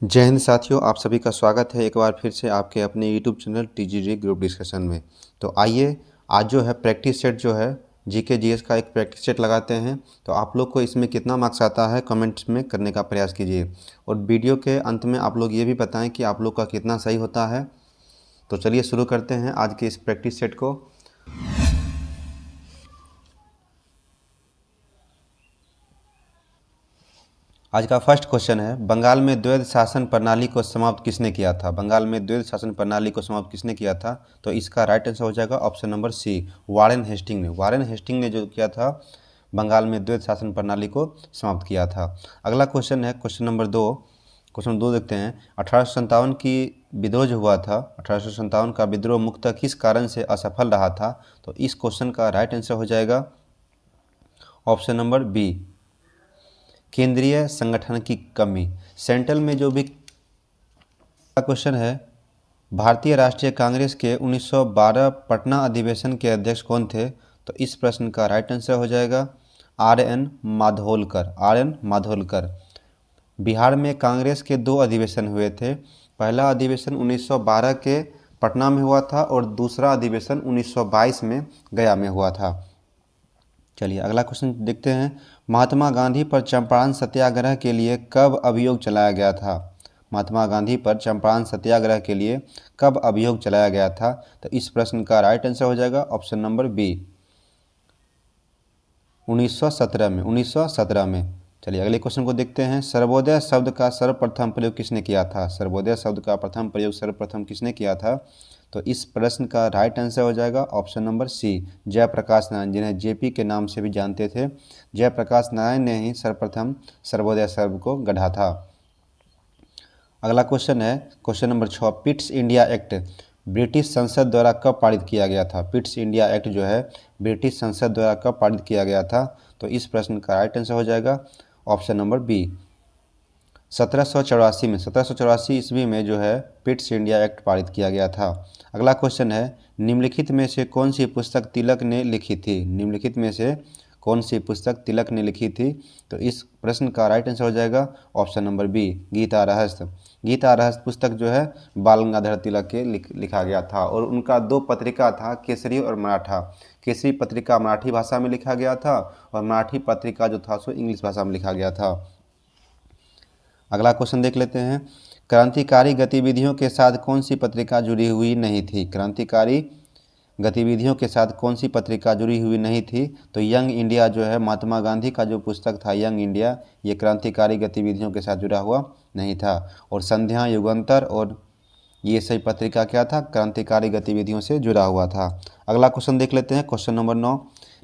जय हिंद साथियों, आप सभी का स्वागत है एक बार फिर से आपके अपने YouTube channel TGD group discussion में। तो आइए आज जो है प्रैक्टिस सेट जो है जीके जीएस का एक प्रैक्टिस सेट लगाते हैं। तो आप लोग को इसमें कितना मार्क्स आता है कमेंट्स में करने का प्रयास कीजिए और वीडियो के अंत में आप लोग ये भी बताएं कि आप लोग का कितना सही होता है। तो चलिए शुरू करते हैं आज के इस प्रैक्टिस सेट को। आज का फर्स्ट क्वेश्चन है, बंगाल में द्वैध शासन प्रणाली को समाप्त किसने किया था? बंगाल में द्वैध शासन प्रणाली को समाप्त किसने किया था? तो इसका राइट आंसर हो जाएगा option number C, Warren Hasting ने। वारेन हेस्टिंग ने जो किया था, बंगाल में द्वैध शासन प्रणाली को समाप्त किया था। अगला क्वेश्चन है क्वेश्चन नंबर 2। क्वेश्चन 2 देखते हैं, 1857 की विद्रोह जो हुआ था, 1857 का विद्रोह मुख्यतः किस कारण से असफल रहा था? तो इस क्वेश्चन का राइट आंसर हो जाएगा ऑप्शन नंबर बी, केंद्रीय संगठन की कमी। सेंट्रल में जो भी क्वेश्चन है, भारतीय राष्ट्रीय कांग्रेस के 1912 पटना अधिवेशन के अध्यक्ष कौन थे? तो इस प्रश्न का राइट आंसर हो जाएगा आर.एन. माधोलकर। आर.एन. माधोलकर। बिहार में कांग्रेस के 2 अधिवेशन हुए थे। पहला अधिवेशन 1912 के पटना में हुआ था और दूसरा अधिवेशन 1922 में गया में हुआ था। चलिए अगला क्वेश्चन देखते हैं, महात्मा गांधी पर चंपारण सत्याग्रह के लिए कब अभियोग चलाया गया था? महात्मा गांधी पर चंपारण सत्याग्रह के लिए कब अभियोग चलाया गया था? तो इस प्रश्न का राइट आंसर हो जाएगा ऑप्शन नंबर बी, 1917 में। 1917 में। चलिए अगले क्वेश्चन को देखते हैं, सर्वोदय शब्द का सर्वप्रथम प्रयोग किसने किया था? सर्वोदय शब्द का प्रथम प्रयोग सर्वप्रथम किसने किया था? तो इस प्रश्न का राइट आंसर हो जाएगा option number C, Jayaprakash Narayan, जिन्हें जेपी के नाम से भी जानते थे। जयप्रकाश नारायण ने ही सर्वप्रथम सर्वोदय शब्द को गढ़ा था। अगला क्वेश्चन है question number 6, Pitt's India act British संसद द्वारा कब पारित किया गया था? पिट्स इंडिया एक्ट जो है ब्रिटिश संसद द्वारा कब पारित किया गया था? तो इस प्रश्न का राइट आंसर हो जाएगा ऑप्शन नंबर बी, 1784 में। 1784 ईस्वी में जो है पिट्स इंडिया एक्ट पारित किया गया था। अगला क्वेश्चन है, निम्नलिखित में से कौन सी पुस्तक तिलक ने लिखी थी? निम्नलिखित में से कौन सी पुस्तक तिलक ने लिखी थी? तो इस प्रश्न का राइट आंसर हो जाएगा ऑप्शन नंबर बी, गीता रहस्य। गीता रहस्य पुस्तक जो है बाल गंगाधर तिलक के लिखा गया था और उनका 2 पत्रिका था, केसरी और मराठा। केसरी पत्रिका मराठी भाषा में लिखा गया था और मराठी पत्रिका जो था सो इंग्लिश भाषा में लिखा गया था। अगला क्वेश्चन देख लेते हैं, क्रांतिकारी गतिविधियों के साथ कौन सी पत्रिका जुड़ी हुई नहीं थी? क्रांतिकारी गतिविधियों के साथ कौन सी पत्रिका जुड़ी हुई नहीं थी? तो यंग इंडिया जो है महात्मा गांधी का जो पुस्तक था यंग इंडिया, ये क्रांतिकारी गतिविधियों के साथ जुड़ा हुआ नहीं था। और संध्या, युगंतर और ये सही पत्रिका क्या था? क्रांतिकारी गतिविधियों से जुड़ा हुआ था। अगला क्वेश्चन देख लेते हैं क्वेश्चन नंबर 9,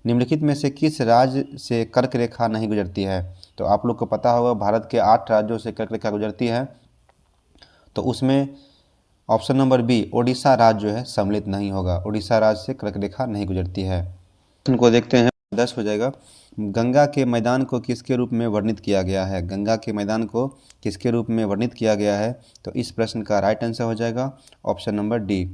निम्नलिखित में से किस राज्य से कर्क रेखा नहीं गुजरती है? तो आप लोग को पता होगा भारत के 8 राज्यों से कर्क रेखा गुजरती है, तो उसमें ऑप्शन नंबर बी, ओडिशा राज्य जो है सम्मिलित नहीं होगा। ओडिशा राज्य से कर्क रेखा नहीं गुजरती है। इनको देखते हैं 10 हो जाएगा, गंगा के मैदान को किसके रूप में वर्णित किया गया है? गंगा के मैदान को किसके रूप में वर्णित किया गया है? तो इस प्रश्न का राइट आंसर हो जाएगा option number D.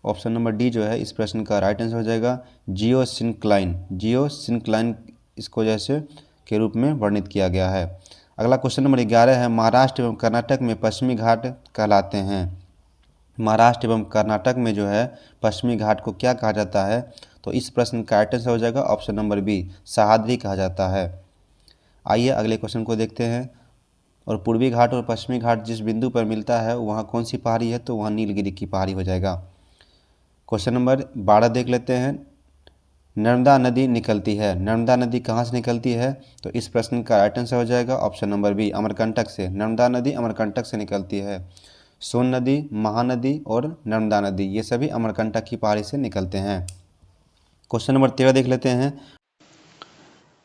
Option number D जो है इस प्रश्न का राइट आंसर हो जाएगा जियोसिंक्लाइन। जियोसिंक्लाइन इसको जैसे के रूप में वर्णित किया गया है। अगला क्वेश्चन नंबर 11 है, महाराष्ट्र एवं कर्नाटक में पश्चिमी घाट कहलाते हैं। महाराष्ट्र एवं कर्नाटक में जो है पश्चिमी घाट को क्या कहा जाता है? तो इस प्रश्न का राइट आंसर हो जाएगा ऑप्शन नंबर बी, सह्याद्री कहा जाता है। आइए अगले क्वेश्चन को देखते हैं, और पूर्वी घाट और पश्चिमी घाट जिस बिंदु पर मिलता है वहाँ कौन सी पहाड़ी है? तो वहाँ नीलगिरी की पहाड़ी हो जाएगा। क्वेश्चन नंबर 12 देख लेते हैं, नर्मदा नदी निकलती है, नर्मदा नदी कहाँ से निकलती है? तो इस प्रश्न का राइट आंसर हो जाएगा ऑप्शन नंबर बी, अमरकंटक से। नर्मदा नदी अमरकंटक से निकलती है। सोन नदी, महानदी और नर्मदा नदी ये सभी अमरकंटक की पहाड़ी से निकलते हैं। क्वेश्चन नंबर 13 देख लेते हैं।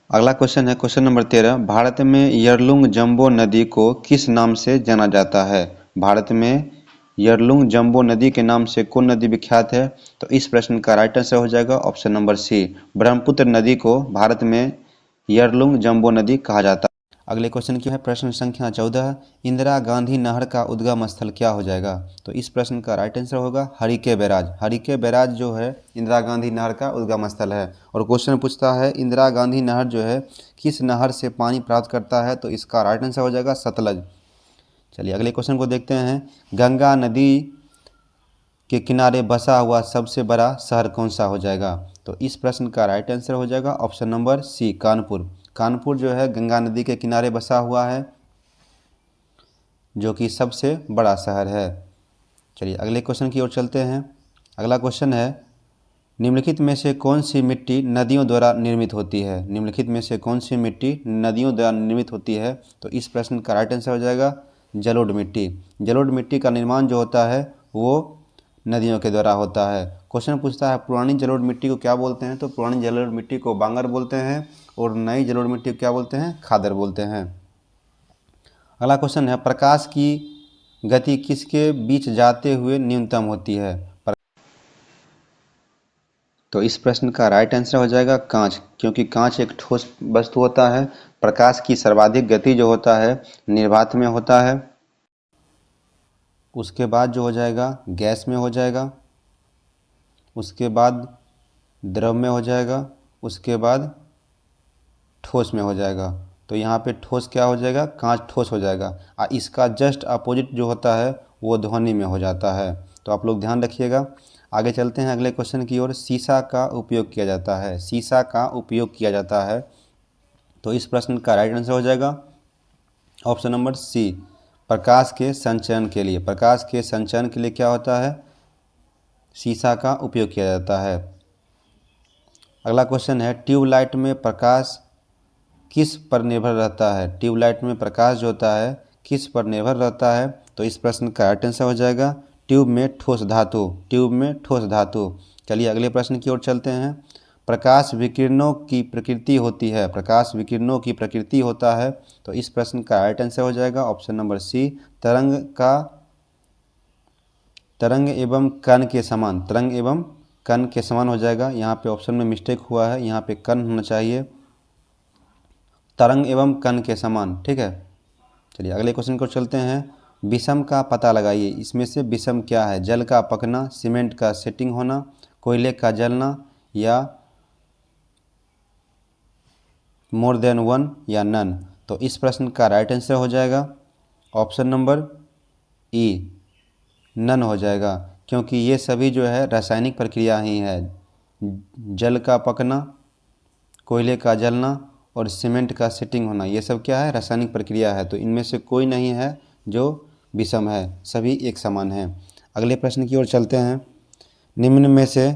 अगला क्वेश्चन है क्वेश्चन नंबर 13, भारत में यरलुंग जम्बो नदी को किस नाम से जाना जाता है? भारत में यरलुंग जम्बो नदी के नाम से कौन नदी विख्यात है? तो इस प्रश्न का राइट आंसर हो जाएगा ऑप्शन नंबर सी, ब्रह्मपुत्र नदी को भारत में यरलुंग जम्बो नदी कहा जाता है। अगले क्वेश्चन की है प्रश्न संख्या 14, इंदिरा गांधी नहर का उद्गम स्थल क्या हो जाएगा? तो इस प्रश्न का राइट आंसर होगा हरिके बैराज। हरिके बैराज जो है इंदिरा गांधी नहर का उद्गम स्थल है। और क्वेश्चन पूछता है इंदिरा गांधी नहर जो है किस नहर से पानी प्राप्त करता है? तो इसका राइट आंसर हो जाएगा सतलज। चलिए अगले क्वेश्चन को देखते हैं। गंगा नदी के किनारे बसा हुआ सबसे बड़ा शहर कौन सा हो जाएगा? तो इस प्रश्न का राइट आंसर हो जाएगा option number C, Kanpur. Kanpur जो है गंगा नदी के किनारे बसा हुआ है, जो कि सबसे बड़ा शहर है। चलिए अगले क्वेश्चन की ओर चलते हैं। अगला क्वेश्चन है, निम्नलिखित में से कौन सी मिट्टी नदियों द्वारा निर्मित होती है? निम्नलिखित में से कौन सी मिट्टी नदियों द्वारा निर्मित होती है? तो इस प्रश्न का राइट आंसर हो जाएगा जलोढ़ मिट्टी। जलोढ़ मिट्टी का निर्माण जो होता है वो नदियों के द्वारा होता है। क्वेश्चन पूछता है पुरानी जलोढ़ मिट्टी को क्या बोलते हैं? तो पुरानी जलोढ़ मिट्टी को बांगर बोलते हैं और नई जलोढ़ मिट्टी को क्या बोलते हैं? खादर बोलते हैं। अगला क्वेश्चन है, प्रकाश की गति किसके बीच जाते हुए न्यूनतम होती है? तो इस प्रश्न का राइट आंसर हो जाएगा कांच, क्योंकि कांच एक ठोस वस्तु होता है। प्रकाश की सर्वाधिक गति जो होता है निर्वात में होता है, उसके बाद जो हो जाएगा गैस में हो जाएगा, उसके बाद द्रव में हो जाएगा, उसके बाद ठोस में हो जाएगा। तो यहाँ पे ठोस क्या हो जाएगा? कांच ठोस हो जाएगा। और इसका जस्ट अपोजिट जो होता है वो ध्वनि में हो जाता है। तो आप लोग ध्यान रखिएगा। आगे चलते हैं अगले क्वेश्चन की ओर। शीशा का उपयोग किया जाता है, शीशा का उपयोग किया जाता है। तो इस प्रश्न का राइट आंसर हो जाएगा ऑप्शन नंबर सी, प्रकाश के संचरण के लिए। प्रकाश के संचरण के लिए क्या होता है? शीशा का उपयोग किया जाता है। अगला क्वेश्चन है, ट्यूबलाइट में प्रकाश किस पर निर्भर रहता है? ट्यूबलाइट में प्रकाश जो होता है किस पर निर्भर रहता है? तो इस प्रश्न का राइट आंसर हो जाएगा ट्यूब में ठोस धातु, ट्यूब में ठोस धातु। चलिए अगले प्रश्न की ओर चलते हैं। प्रकाश विकिरणों की प्रकृति होती है, प्रकाश विकिरणों की प्रकृति होता है। तो इस प्रश्न का राइट आंसर हो जाएगा ऑप्शन नंबर सी, तरंग एवं कण के समान, तरंग एवं कण के समान हो जाएगा। यहाँ पे ऑप्शन में मिस्टेक हुआ है, यहाँ पे कण होना चाहिए, तरंग एवं कण के समान, ठीक है। चलिए अगले क्वेश्चन को चलते हैं। विषम का पता लगाइए। इसमें से विषम क्या है? जल का पकना, सीमेंट का सेटिंग होना, कोयले का जलना, या मोर देन वन, या नन। तो इस प्रश्न का राइट आंसर हो जाएगा ऑप्शन नंबर ई, नन हो जाएगा, क्योंकि ये सभी जो है रासायनिक प्रक्रिया ही है। जल का पकना, कोयले का जलना और सीमेंट का सेटिंग होना, ये सब क्या है? रासायनिक प्रक्रिया है। तो इनमें से कोई नहीं है जो विषम है, सभी एक समान हैं। अगले प्रश्न की ओर चलते हैं। निम्न में से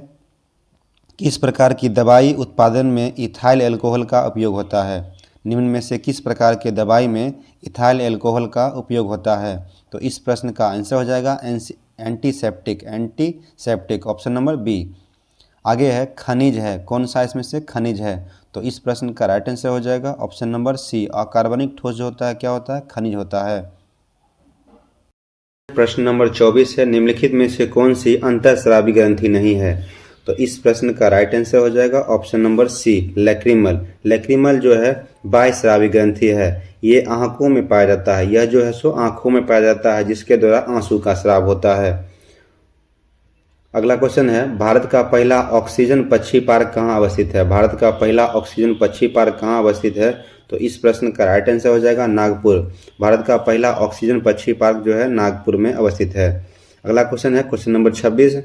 किस प्रकार की दवाई उत्पादन में इथाइल अल्कोहल का उपयोग होता है? निम्न में से किस प्रकार के दवाई में इथाइल अल्कोहल का उपयोग होता है? तो इस प्रश्न का आंसर हो जाएगा antiseptic, antiseptic, option number B. आगे है खनिज है, कौन सा इसमें से खनिज है? तो इस प्रश्न का राइट आंसर हो जाएगा ऑप्शन नंबर सी, अकार्बनिक ठोस जो होता है क्या होता है? खनिज होता है। प्रश्न नंबर 24 है, निम्नलिखित में से कौन सी अंतःस्रावी ग्रंथि नहीं है? तो इस प्रश्न का राइट आंसर हो जाएगा option number C, lacrimal. Lacrimal जो है बाह्यस्रावी ग्रंथि है, ये आंखों में पाया जाता है। यह जो है सो आंखों में पाया जाता है, जिसके द्वारा आंसू का स्राव होता है। अगला क्वेश्चन है, भारत का पहला ऑक्सीजन पक्षी पार्क कहाँ अवस्थित है? भारत का पहला ऑक्सीजन पक्षी पार्क कहाँ अवस्थित है? तो इस प्रश्न का राइट आंसर हो जाएगा नागपुर। भारत का पहला ऑक्सीजन पक्षी पार्क जो है नागपुर में अवस्थित है। अगला क्वेश्चन है क्वेश्चन नंबर 26,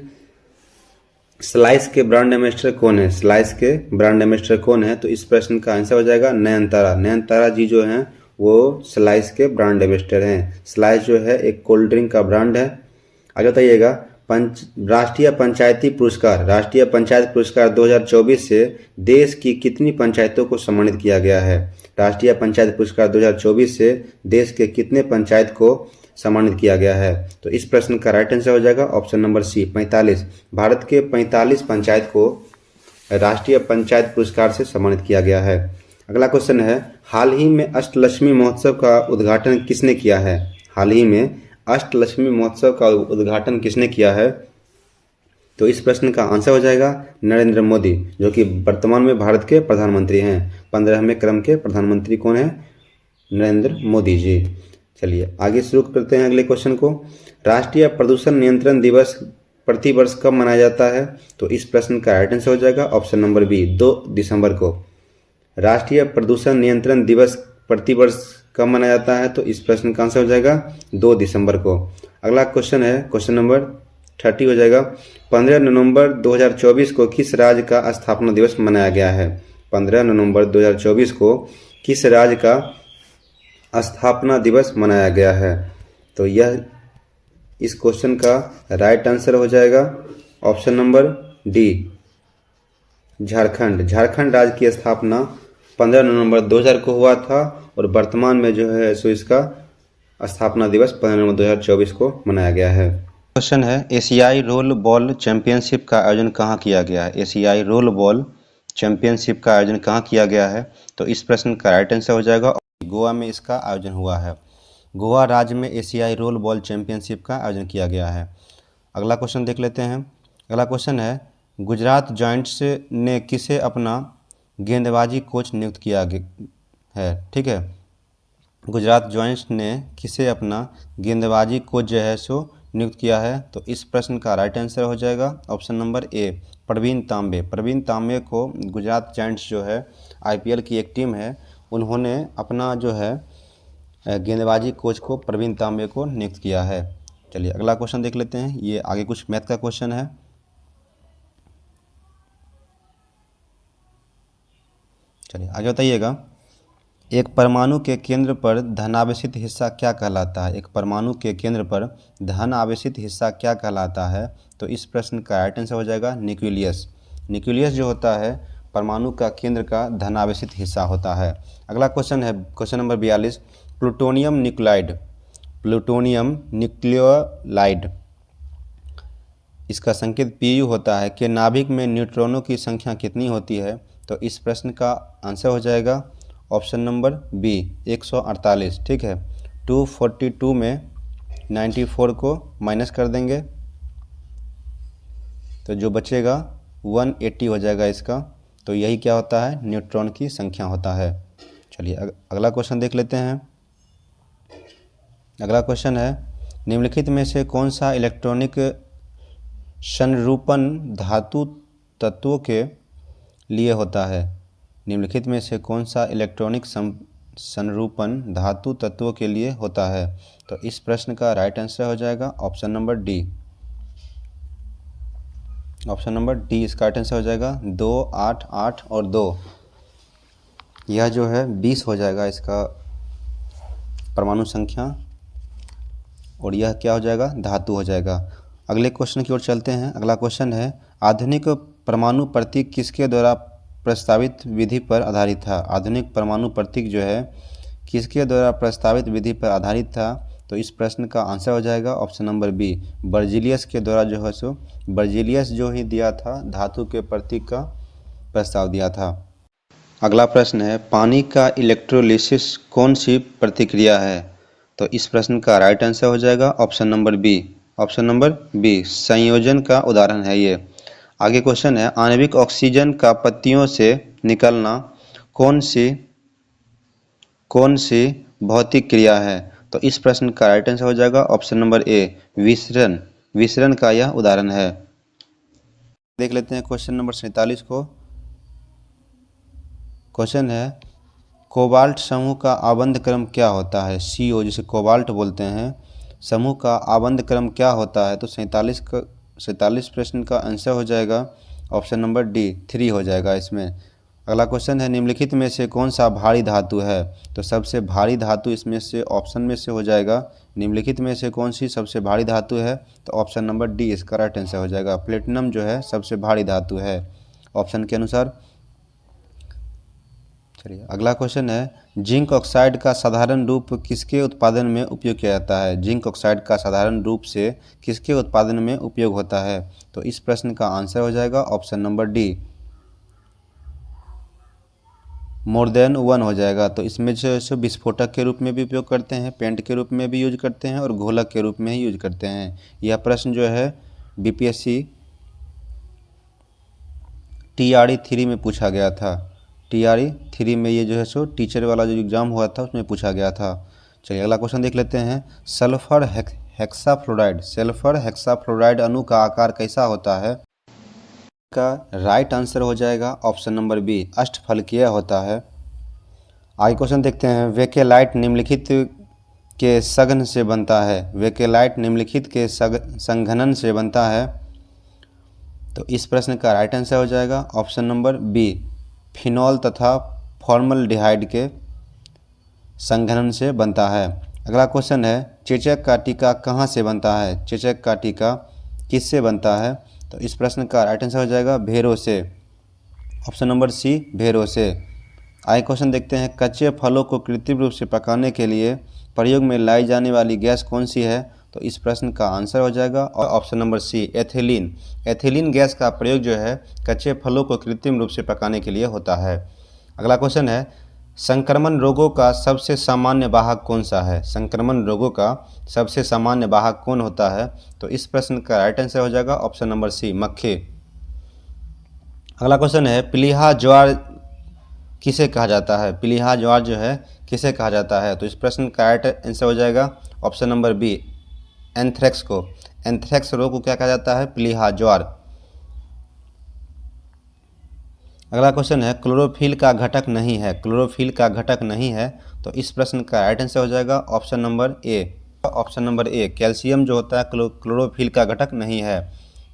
स्लाइस के ब्रांड एम्बेसडर कौन है? स्लाइस के ब्रांड एम्बेसडर कौन है? तो इस प्रश्न का आंसर हो जाएगा नयनतारा। नयनतारा जी जो हैं वो स्लाइस के ब्रांड एम्बेसडर हैं। स्लाइस जो है एक कोल्ड ड्रिंक का ब्रांड है। आगे बताइएगा, राष्ट्रीय पंचायती पुरस्कार, राष्ट्रीय पंचायत पुरस्कार 2024 से देश की कितनी पंचायतों को सम्मानित किया गया है? राष्ट्रीय पंचायत पुरस्कार 2024 से देश के कितने पंचायत को सम्मानित किया गया है? तो इस प्रश्न का राइट आंसर हो जाएगा ऑप्शन नंबर सी, 45। भारत के 45 पंचायत को राष्ट्रीय पंचायत पुरस्कार से सम्मानित किया गया है। अगला क्वेश्चन है, हाल ही में अष्टलक्ष्मी महोत्सव का उद्घाटन किसने किया है? हाल ही में अष्टलक्ष्मी महोत्सव का उद्घाटन किसने किया है? तो इस प्रश्न का आंसर हो जाएगा नरेंद्र मोदी, जो कि वर्तमान में भारत के प्रधानमंत्री हैं। 15वें क्रम के प्रधानमंत्री कौन है? नरेंद्र मोदी जी। चलिए आगे शुरू करते हैं अगले क्वेश्चन को। राष्ट्रीय प्रदूषण नियंत्रण दिवस प्रतिवर्ष कब मनाया जाता है? तो इस प्रश्न का राइट आंसर हो जाएगा ऑप्शन नंबर बी, 2 दिसंबर को। राष्ट्रीय प्रदूषण नियंत्रण दिवस प्रतिवर्ष कब मनाया जाता है? तो इस प्रश्न का आंसर हो जाएगा 2 दिसंबर को। अगला क्वेश्चन है क्वेश्चन नंबर 30 हो जाएगा। 15 नवंबर 2024 को किस राज्य का स्थापना दिवस मनाया गया है? 15 नवंबर 2024 को किस राज्य का स्थापना दिवस मनाया गया है? तो यह इस क्वेश्चन का राइट आंसर हो जाएगा option number D, Jharkhand. Jharkhand राज्य की स्थापना 15 नवंबर 2000 को हुआ था और वर्तमान में जो है सो इसका स्थापना दिवस 15 नवंबर 2024 को मनाया गया है। क्वेश्चन है एशियाई रोल बॉल चैंपियनशिप का आयोजन कहाँ किया गया है? एशियाई रोल बॉल चैंपियनशिप का आयोजन कहाँ किया गया है? तो इस प्रश्न का राइट आंसर हो जाएगा गोवा में इसका आयोजन हुआ है। गोवा राज्य में एशियाई रोल बॉल चैंपियनशिप का आयोजन किया गया है। अगला क्वेश्चन देख लेते हैं। अगला क्वेश्चन है गुजरात जायंट्स ने किसे अपना गेंदबाजी कोच नियुक्त किया है? ठीक है, गुजरात जायंट्स ने किसे अपना गेंदबाजी कोच जो है सो नियुक्त किया है? तो इस प्रश्न का राइट आंसर हो जाएगा ऑप्शन नंबर ए, प्रवीण तांबे। प्रवीण तांबे को गुजरात जायंट्स जो है आईपीएल की एक टीम है, उन्होंने अपना जो है गेंदबाजी कोच को प्रवीण तांबे को नियुक्त किया है। चलिए अगला क्वेश्चन देख लेते हैं। ये आगे कुछ मैथ का क्वेश्चन है। चलिए आगे बताइएगा। एक परमाणु के केंद्र पर धनावेशित हिस्सा क्या कहलाता है? एक परमाणु के केंद्र पर धन आवेशित हिस्सा क्या कहलाता है? तो इस प्रश्न का राइट आंसर हो जाएगा न्यूक्लियस। न्यूक्लियस जो होता है परमाणु का केंद्र का धनावेशित हिस्सा होता है। अगला क्वेश्चन है question number 42। Plutonium nuclide, plutonium nucleotide इसका संकेत Pu होता है कि नाभिक में न्यूट्रॉनों की संख्या कितनी होती है? तो इस प्रश्न का आंसर हो जाएगा ऑप्शन नंबर बी, 148। ठीक है, 242 में 94 को माइनस कर देंगे तो जो बचेगा 180 हो जाएगा इसका। तो यही क्या होता है? न्यूट्रॉन की संख्या होता है। चलिए अगला क्वेश्चन देख लेते हैं। अगला क्वेश्चन है निम्नलिखित में से कौन सा इलेक्ट्रॉनिक संरूपण धातु तत्वों के लिए होता है? निम्नलिखित में से कौन सा इलेक्ट्रॉनिक संरूपण धातु तत्वों के लिए होता है? तो इस प्रश्न का राइट आंसर हो जाएगा option number D. Option number D इसका राइट आंसर हो जाएगा। 2, 8, 8 और 2, यह जो है 20 हो जाएगा इसका परमाणु संख्या, और यह क्या हो जाएगा? धातु हो जाएगा। अगले क्वेश्चन की ओर चलते हैं। अगला क्वेश्चन है आधुनिक परमाणु प्रतीक किसके द्वारा प्रस्तावित विधि पर आधारित था? आधुनिक परमाणु प्रतीक जो है किसके द्वारा प्रस्तावित विधि पर आधारित था? तो इस प्रश्न का आंसर हो जाएगा ऑप्शन नंबर बी, बर्जीलियस के द्वारा जो है सो बर्जीलियस जो ही दिया था धातु के प्रतीक का प्रस्ताव दिया था। अगला प्रश्न है पानी का इलेक्ट्रोलिसिस कौन सी प्रतिक्रिया है? तो इस प्रश्न का राइट आंसर हो जाएगा option number B. Option number B, संयोजन का उदाहरण है ये। आगे क्वेश्चन है आणविक ऑक्सीजन का पत्तियों से निकलना कौन सी भौतिक क्रिया है? तो इस प्रश्न का राइट आंसर हो जाएगा ऑप्शन नंबर ए, विसरण। विसरण का यह उदाहरण है। देख लेते हैं क्वेश्चन नंबर 47 को। क्वेश्चन है कोबाल्ट समूह का आबंध क्रम क्या होता है? CO जिसे कोबाल्ट बोलते हैं, समूह का आबंध क्रम क्या होता है? तो 47 प्रश्न का आंसर हो जाएगा ऑप्शन नंबर डी, 3 हो जाएगा इसमें। अगला क्वेश्चन है निम्नलिखित में से कौन सा भारी धातु है? तो सबसे भारी धातु इसमें से ऑप्शन में से हो जाएगा निम्नलिखित में से कौन सी सबसे भारी धातु है? तो ऑप्शन नंबर डी इसका राइट आंसर हो जाएगा। प्लेटिनम जो है सबसे भारी धातु है ऑप्शन के अनुसार। चलिए अगला क्वेश्चन है जिंक ऑक्साइड का साधारण रूप किसके उत्पादन में उपयोग किया जाता है? जिंक ऑक्साइड का साधारण रूप से किसके उत्पादन में उपयोग होता है? तो इस प्रश्न का आंसर हो जाएगा option number D, more than 1 हो जाएगा। तो इसमें जो है विस्फोटक के रूप में भी उपयोग करते हैं, पेंट के रूप में भी यूज करते हैं और घोलक के रूप में ही यूज करते हैं। यह प्रश्न जो है BPSC TRE 3 में पूछा गया था। TRE 3 में ये जो है सो टीचर वाला जो एग्ज़ाम हुआ था उसमें पूछा गया था। चलिए अगला क्वेश्चन देख लेते हैं। सल्फर हेक्साफ्लोराइड, सल्फर हेक्साफ्लोराइड अणु का आकार कैसा होता है? का राइट आंसर हो जाएगा ऑप्शन नंबर बी, अष्टफलकीय होता है। आगे क्वेश्चन देखते हैं, वेकेलाइट निम्नलिखित के सघन से बनता है। वेकेलाइट निम्नलिखित के संघनन से बनता है। तो इस प्रश्न का राइट आंसर हो जाएगा ऑप्शन नंबर बी, फिनॉल तथा फॉर्मल्डिहाइड के संघनन से बनता है। अगला क्वेश्चन है, चेचक का टीका कहाँ से बनता है। चेचक का टीका किससे बनता है। तो इस प्रश्न का राइट आंसर हो जाएगा भेरों से, ऑप्शन नंबर सी, भेरों से। आगे क्वेश्चन देखते हैं, कच्चे फलों को कृत्रिम रूप से पकाने के लिए प्रयोग में लाई जाने वाली गैस कौन सी है। तो इस प्रश्न का आंसर हो जाएगा option number C, ethylene. Ethylene gas का प्रयोग जो है कच्चे फलों को कृत्रिम रूप से पकाने के लिए होता है। अगला क्वेश्चन है, संक्रमण रोगों का सबसे सामान्य वाहक कौन सा है। संक्रमण रोगों का सबसे सामान्य वाहक कौन होता है। तो इस प्रश्न का राइट आंसर हो जाएगा ऑप्शन नंबर सी, मक्खी। अगला क्वेश्चन है, पीलिहा ज्वार किसे कहा जाता है। पीलिहा ज्वार जो है किसे कहा जाता है। तो इस प्रश्न का राइट आंसर हो जाएगा ऑप्शन नंबर बी, एंथ्रेक्स को। एंथ्रेक्स रोग को क्या कहा जाता है, पीलिहा ज्वार। अगला क्वेश्चन है, क्लोरोफिल का घटक नहीं है। क्लोरोफिल का घटक नहीं है। तो इस प्रश्न का राइट आंसर हो जाएगा option number A, option number A, calcium जो होता है क्लोरोफिल का घटक नहीं है।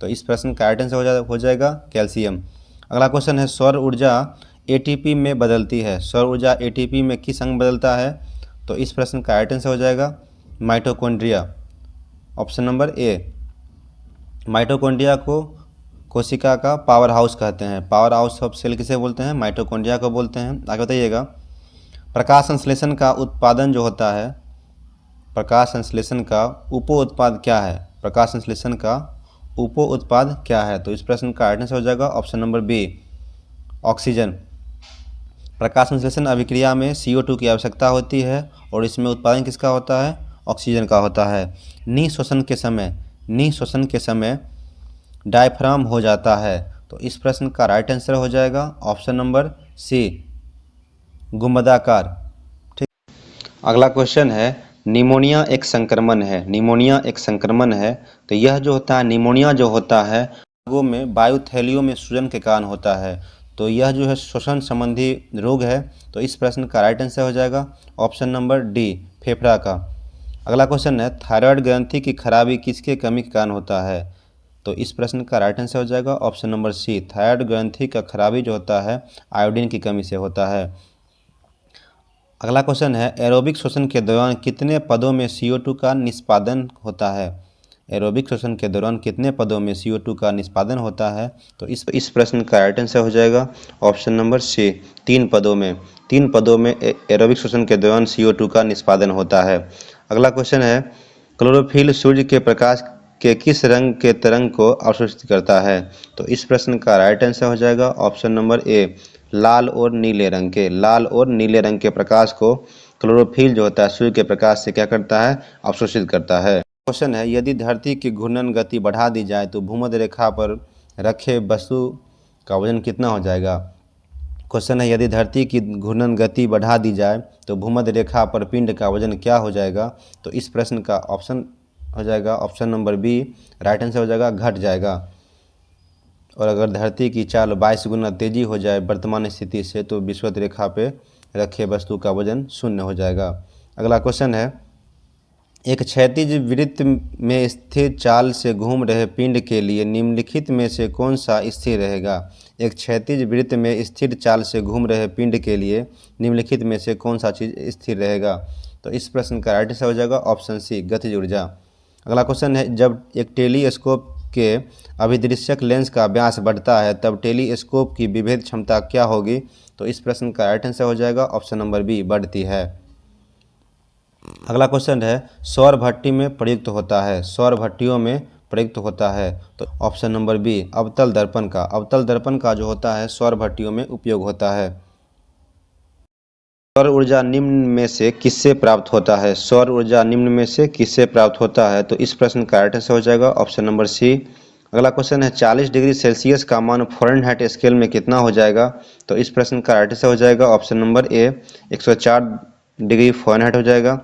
तो इस प्रश्न का राइट आंसर हो जाएगा कैल्शियम। अगला क्वेश्चन है, सौर ऊर्जा एटीपी में बदलती है। सौर ऊर्जा एटीपी में किस अंग बदलता है। तो इस प्रश्न का राइट आंसर हो जाएगा mitochondria, option number A. Mitochondria को कोशिका का पावर हाउस कहते हैं। पावर हाउस ऑफ सेल किसे बोलते हैं, माइटोकॉन्ड्रिया को बोलते हैं। आगे बताइएगा, प्रकाश संश्लेषण का उत्पादन जो होता है, प्रकाश संश्लेषण का उप उत्पाद क्या है। प्रकाश संश्लेषण का उप उत्पाद क्या है। तो इस प्रश्न का राइट आंसर हो जाएगा ऑप्शन नंबर बी, ऑक्सीजन। प्रकाश संश्लेषण अभिक्रिया में CO2 की आवश्यकता होती है और इसमें उत्पादन किसका होता है, ऑक्सीजन का होता है। निःश्वसन के समय डायफ्राम हो जाता है। तो इस प्रश्न का राइट आंसर हो जाएगा ऑप्शन नंबर सी, गुंबदाकार। ठीक। अगला क्वेश्चन है, निमोनिया एक संक्रमण है। निमोनिया एक संक्रमण है। तो यह जो होता है, निमोनिया जो होता है लोगों में वायुथैलियों में सूजन के कारण होता है। तो यह जो है श्वसन संबंधी रोग है। तो इस प्रश्न का राइट आंसर हो जाएगा ऑप्शन नंबर डी, फेफड़ा का। अगला क्वेश्चन है, थायराइड ग्रंथि की खराबी किसके कमी के कारण होता है। तो इस प्रश्न का राइट आंसर हो जाएगा ऑप्शन नंबर सी, थायराइड ग्रंथि का खराबी जो होता है आयोडीन की कमी से होता है। अगला क्वेश्चन है, एरोबिक श्वसन के दौरान कितने पदों में CO2 का निष्पादन होता है। एरोबिक श्वसन के दौरान कितने पदों में CO2 का निष्पादन होता है। तो इस प्रश्न का राइट आंसर हो जाएगा ऑप्शन नंबर सी, 3 पदों में। 3 पदों में एरोबिक श्वसन के दौरान CO2 का निष्पादन होता है। अगला क्वेश्चन है, क्लोरोफिल सूर्य के प्रकाश के किस रंग के तरंग को अवशोषित करता है। तो इस प्रश्न का राइट आंसर हो जाएगा ऑप्शन नंबर ए, लाल और नीले रंग के। लाल और नीले रंग के प्रकाश को क्लोरोफिल जो होता है सूर्य के प्रकाश से क्या करता है, अवशोषित करता है। क्वेश्चन है, यदि धरती की घूर्णन गति बढ़ा दी जाए तो भूमध्य रेखा पर रखे वस्तु का वजन कितना हो जाएगा। क्वेश्चन है, यदि धरती की घूर्णन गति बढ़ा दी जाए तो भूमध्य रेखा पर पिंड का वजन क्या हो जाएगा। तो इस प्रश्न का ऑप्शन हो जाएगा option number B, right answer हो जाएगा घट जाएगा। और अगर धरती की चाल 22 गुना तेजी हो जाए वर्तमान स्थिति से तो विषुवत रेखा पे रखे वस्तु का वजन 0 हो जाएगा। अगला क्वेश्चन है, एक क्षैतिज वृत्त में स्थिर चाल से घूम रहे पिंड के लिए निम्नलिखित में से कौन सा स्थिर रहेगा। एक क्षैतिज वृत्त में स्थिर चाल से घूम रहे पिंड के लिए निम्नलिखित में से कौन सा चीज़ स्थिर रहेगा। तो इस प्रश्न का राइट आंसर हो जाएगा ऑप्शन सी, गतिज ऊर्जा। अगला क्वेश्चन है, जब एक टेलीस्कोप के अभिदृश्यक लेंस का व्यास बढ़ता है तब टेलीस्कोप की विभेद क्षमता क्या होगी। तो इस प्रश्न का राइट आंसर हो जाएगा ऑप्शन नंबर बी, बढ़ती है। अगला क्वेश्चन है, सौर भट्टी में प्रयुक्त होता है। सौर भट्टियों में प्रयुक्त होता है। तो ऑप्शन नंबर बी, अवतल दर्पण का। अवतल दर्पण का जो होता है सौर भट्टियों में उपयोग होता है। सौर ऊर्जा निम्न में से किससे प्राप्त होता है। सौर ऊर्जा निम्न में से किससे प्राप्त होता है। तो इस प्रश्न का राइट आंसर हो जाएगा ऑप्शन नंबर सी। अगला क्वेश्चन है, 40 डिग्री सेल्सियस का मान फ़ारेनहाइट स्केल में कितना हो जाएगा। तो इस प्रश्न का राइट आंसर हो जाएगा option number A, 104 degree Fahrenheit हो जाएगा।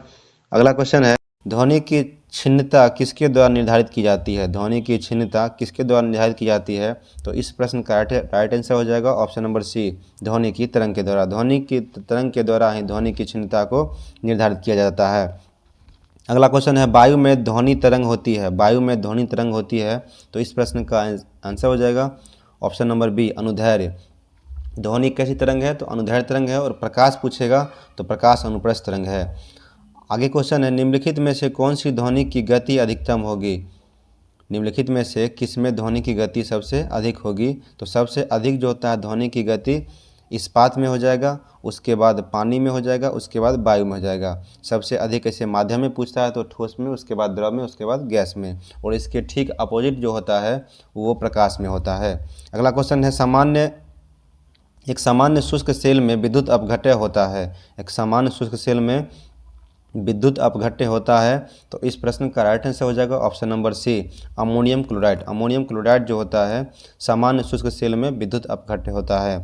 अगला क्वेश्चन है, ध्वनि की छिन्नता किसके द्वारा निर्धारित की जाती है? ध्वनि की छिन्नता किसके द्वारा निर्धारित की जाती है? तो इस प्रश्न का राइट आंसर हो जाएगा ऑप्शन नंबर सी, ध्वनि की तरंग के द्वारा। ध्वनि की तरंग के द्वारा ही ध्वनि की छिन्नता को निर्धारित किया जाता है। अगला क्वेश्चन है, वायु में ध्वनि तरंग होती है। वायु में ध्वनि तरंग होती है, तो इस प्रश्न का आंसर हो जाएगा ऑप्शन नंबर बी, अनुदैर्ध्य। ध्वनि कैसी तरंग है? तो अनुदैर्ध्य तरंग है। और प्रकाश पूछेगा तो प्रकाश अनुप्रस्थ तरंग है। आगे क्वेश्चन है, निम्नलिखित में से कौन सी ध्वनि की गति अधिकतम होगी? निम्नलिखित में से किस में ध्वनि की गति सबसे अधिक होगी? तो सबसे अधिक जो होता है ध्वनि की गति इस्पात में हो जाएगा, उसके बाद पानी में हो जाएगा, उसके बाद वायु में हो जाएगा। सबसे अधिक ऐसे माध्यम में पूछता है तो ठोस में, उसके बाद द्रव में, उसके बाद गैस में। और इसके ठीक अपोजिट जो होता है वो प्रकाश में होता है। अगला क्वेश्चन है, एक सामान्य शुष्क सेल में विद्युत अपघट्य होता है। एक सामान्य शुष्क सेल में विद्युत अपघट्य होता है, तो इस प्रश्न का राइट आंसर हो जाएगा option number C, ammonium chloride. Ammonium chloride जो होता है सामान्य शुष्क सेल में विद्युत अपघट्य होता है।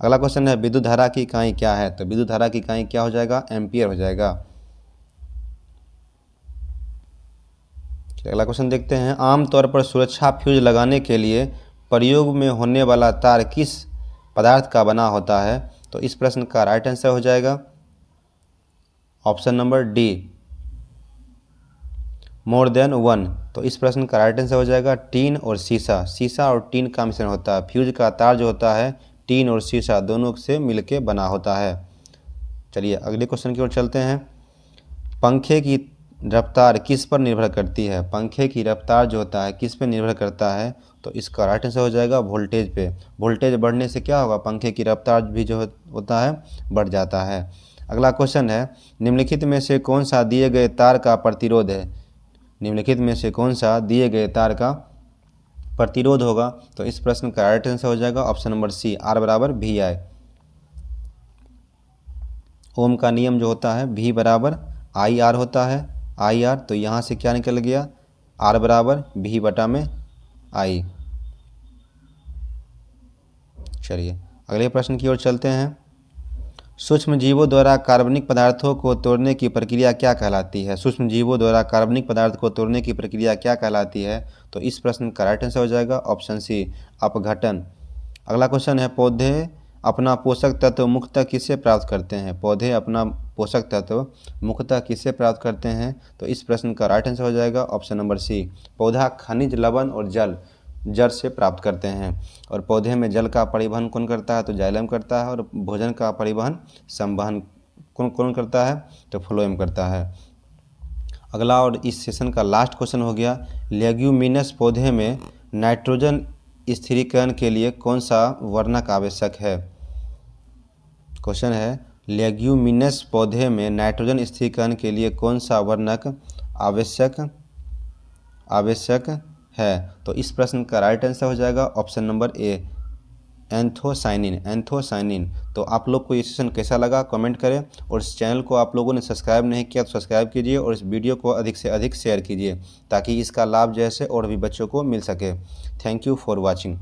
अगला क्वेश्चन है, विद्युत धारा की इकाई क्या है? तो विद्युत धारा की इकाई क्या हो जाएगा? एम्पियर हो जाएगा। अगला क्वेश्चन देखते हैं, आमतौर पर सुरक्षा फ्यूज लगाने के लिए प्रयोग में होने वाला तार किस पदार्थ का बना होता है? तो इस प्रश्न का राइट आंसर हो जाएगा option number D, more than one. तो इस प्रश्न का राइट आंसर हो जाएगा टीन और सीसा। सीसा और टीन का मिश्रण होता है। फ्यूज का तार जो होता है टीन और सीसा दोनों से मिलके बना होता है। चलिए अगले क्वेश्चन की ओर चलते हैं, पंखे की रफ्तार किस पर निर्भर करती है? पंखे की रफ्तार जो होता है किस पर निर्भर करता है? तो इसका राइट आंसर हो जाएगा वोल्टेज पे। वोल्टेज बढ़ने से क्या होगा? पंखे की रफ्तार भी जो होता है बढ़ जाता है। अगला क्वेश्चन है, निम्नलिखित में से कौन सा दिए गए तार का प्रतिरोध है? निम्नलिखित में से कौन सा दिए गए तार का प्रतिरोध होगा? तो इस प्रश्न का राइट आंसर हो जाएगा ऑप्शन नंबर सी, आर बराबर वी आई। ओम का नियम जो होता है V बराबर आई आर होता है, आई आर। तो यहाँ से क्या निकल गया? R बराबर V बटा में आई। चलिए अगले प्रश्न की ओर चलते हैं, सूक्ष्म जीवों द्वारा कार्बनिक पदार्थों को तोड़ने की प्रक्रिया क्या कहलाती है? सूक्ष्म जीवों द्वारा कार्बनिक पदार्थ को तोड़ने की प्रक्रिया क्या कहलाती है? तो इस प्रश्न का राइट आंसर हो जाएगा ऑप्शन सी, अपघटन। अगला क्वेश्चन है, पौधे अपना पोषक तत्व मुख्यतः किससे प्राप्त करते हैं? पौधे अपना पोषक तत्व मुख्यतः किससे प्राप्त करते हैं? तो इस प्रश्न का राइट आंसर हो जाएगा ऑप्शन नंबर सी, पौधा खनिज, लवण और जल से प्राप्त करते हैं। और पौधे में जल का परिवहन कौन करता है? तो जाइलम करता है। और भोजन का परिवहन, संवहन कौन करता है? तो फ्लोएम करता है। अगला और इस सेशन का लास्ट क्वेश्चन हो गया, लेग्यूमिनस पौधे में नाइट्रोजन स्थिरीकरण के लिए कौन सा वर्णक आवश्यक है? क्वेश्चन है, लेग्यूमिनस पौधे में नाइट्रोजन स्थिरीकरण के लिए कौन सा वर्णक आवश्यक है? तो इस प्रश्न का राइट आंसर हो जाएगा ऑप्शन नंबर ए, एंथोसाइनिन। तो आप लोग को ये सेशन कैसा लगा कमेंट करें, और इस चैनल को आप लोगों ने सब्सक्राइब नहीं किया तो सब्सक्राइब कीजिए, और इस वीडियो को अधिक से अधिक शेयर कीजिए ताकि इसका लाभ जैसे और भी बच्चों को मिल सके। Thank you for watching.